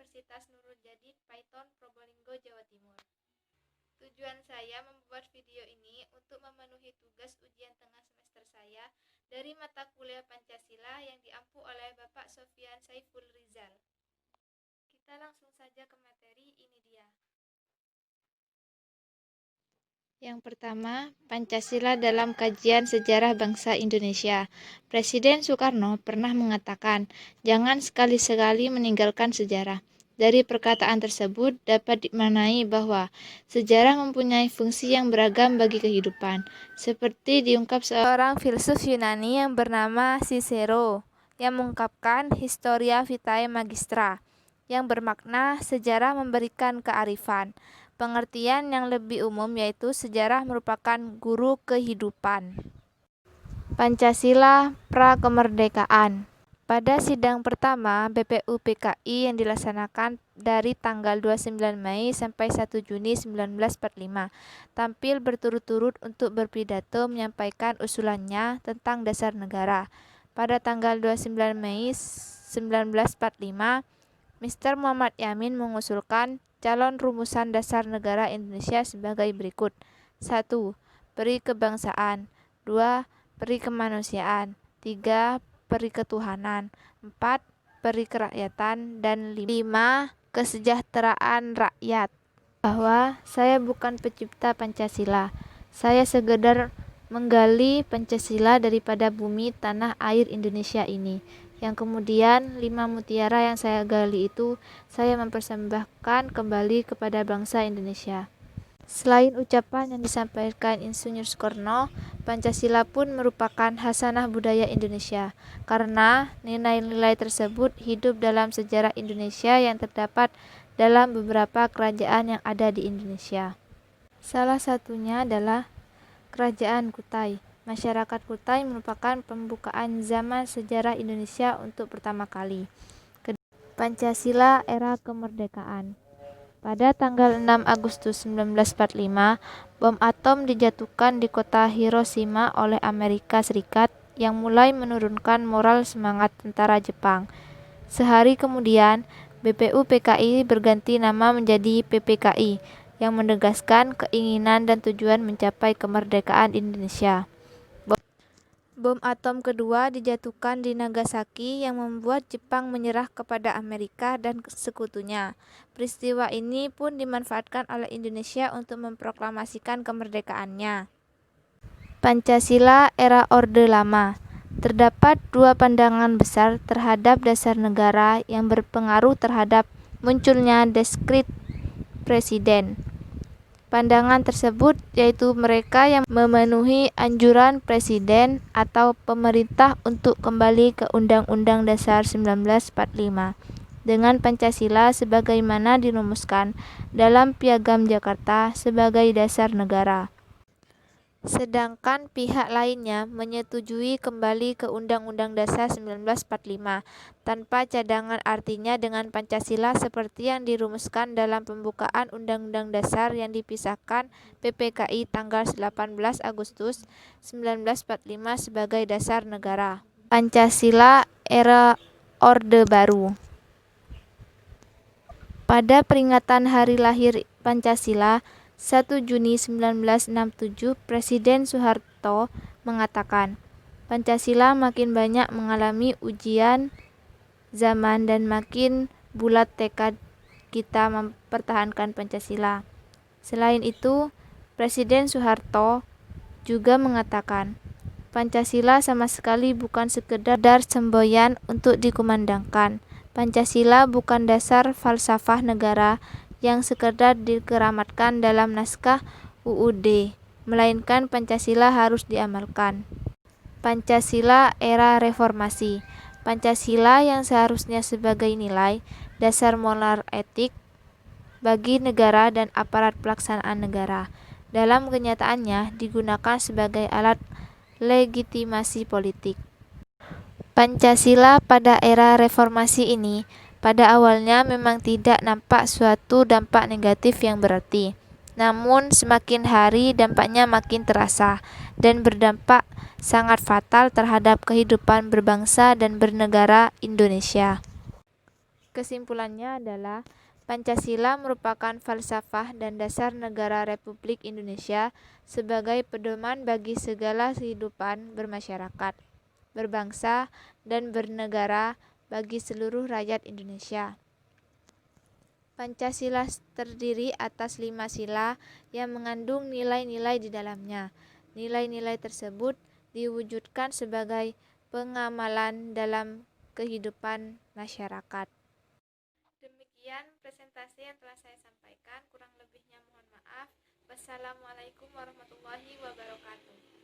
Universitas Nurul Jadid, Paiton, Probolinggo, Jawa Timur. Tujuan saya membuat video ini untuk memenuhi tugas ujian tengah semester saya dari mata kuliah Pancasila yang diampu oleh Bapak Sofyan Saiful Rizal. Kita langsung saja ke materi, ini dia. Yang pertama, Pancasila dalam kajian sejarah bangsa Indonesia. Presiden Soekarno pernah mengatakan, jangan sekali-sekali meninggalkan sejarah. Dari perkataan tersebut dapat dimaknai bahwa sejarah mempunyai fungsi yang beragam bagi kehidupan, seperti diungkap seorang filsuf Yunani yang bernama Cicero, yang mengungkapkan Historia Vitae Magistra, yang bermakna sejarah memberikan kearifan. Pengertian yang lebih umum yaitu sejarah merupakan guru kehidupan. Pancasila Prakemerdekaan. Pada sidang pertama BPUPKI yang dilaksanakan dari tanggal 29 Mei sampai 1 Juni 1945, tampil berturut-turut untuk berpidato menyampaikan usulannya tentang dasar negara. Pada tanggal 29 Mei 1945, Mr. Muhammad Yamin mengusulkan calon rumusan dasar negara Indonesia sebagai berikut. 1. Peri kebangsaan. 2. Peri kemanusiaan. 3. Peri ketuhanan. 4. Peri kerakyatan. Dan 5. Kesejahteraan rakyat. Bahwa saya bukan pencipta Pancasila. Saya sekedar menggali Pancasila daripada bumi tanah air Indonesia ini. Yang kemudian 5 mutiara yang saya gali itu saya mempersembahkan kembali kepada bangsa Indonesia. Selain ucapan yang disampaikan Insinyur Soekarno, Pancasila pun merupakan hasanah budaya Indonesia, karena nilai-nilai tersebut hidup dalam sejarah Indonesia yang terdapat dalam beberapa kerajaan yang ada di Indonesia. Salah satunya adalah Kerajaan Kutai. Masyarakat Kutai merupakan pembukaan zaman sejarah Indonesia untuk pertama kali. Pancasila era kemerdekaan. Pada tanggal 6 Agustus 1945, bom atom dijatuhkan di kota Hiroshima oleh Amerika Serikat yang mulai menurunkan moral semangat tentara Jepang. Sehari kemudian, BPUPKI berganti nama menjadi PPKI yang menegaskan keinginan dan tujuan mencapai kemerdekaan Indonesia. Bom atom kedua dijatuhkan di Nagasaki yang membuat Jepang menyerah kepada Amerika dan sekutunya. Peristiwa ini pun dimanfaatkan oleh Indonesia untuk memproklamasikan kemerdekaannya. Pancasila era Orde Lama. Terdapat dua pandangan besar terhadap dasar negara yang berpengaruh terhadap munculnya dekret presiden. Pandangan tersebut yaitu mereka yang memenuhi anjuran presiden atau pemerintah untuk kembali ke Undang-Undang Dasar 1945 dengan Pancasila sebagaimana dirumuskan dalam Piagam Jakarta sebagai dasar negara. Sedangkan pihak lainnya menyetujui kembali ke Undang-Undang Dasar 1945 tanpa cadangan, artinya dengan Pancasila seperti yang dirumuskan dalam pembukaan Undang-Undang Dasar yang dipisahkan PPKI tanggal 18 Agustus 1945 sebagai dasar negara. Pancasila era Orde Baru. Pada peringatan hari lahir Pancasila 1 Juni 1967, Presiden Soeharto mengatakan, Pancasila makin banyak mengalami ujian zaman dan makin bulat tekad kita mempertahankan Pancasila. Selain itu, Presiden Soeharto juga mengatakan, Pancasila sama sekali bukan sekedar semboyan untuk dikumandangkan. Pancasila bukan dasar falsafah negara yang sekedar dikeramatkan dalam naskah UUD, melainkan Pancasila harus diamalkan. Pancasila era reformasi. Pancasila yang seharusnya sebagai nilai dasar moral etik bagi negara dan aparat pelaksanaan negara, dalam kenyataannya digunakan sebagai alat legitimasi politik. Pancasila pada era reformasi ini pada awalnya memang tidak nampak suatu dampak negatif yang berarti. Namun semakin hari dampaknya makin terasa dan berdampak sangat fatal terhadap kehidupan berbangsa dan bernegara Indonesia. Kesimpulannya adalah Pancasila merupakan falsafah dan dasar negara Republik Indonesia sebagai pedoman bagi segala kehidupan bermasyarakat, berbangsa, dan bernegara bagi seluruh rakyat Indonesia. Pancasila terdiri atas 5 sila yang mengandung nilai-nilai di dalamnya. Nilai-nilai tersebut diwujudkan sebagai pengamalan dalam kehidupan masyarakat. Demikian presentasi yang telah saya sampaikan, kurang lebihnya mohon maaf. Wassalamualaikum warahmatullahi wabarakatuh.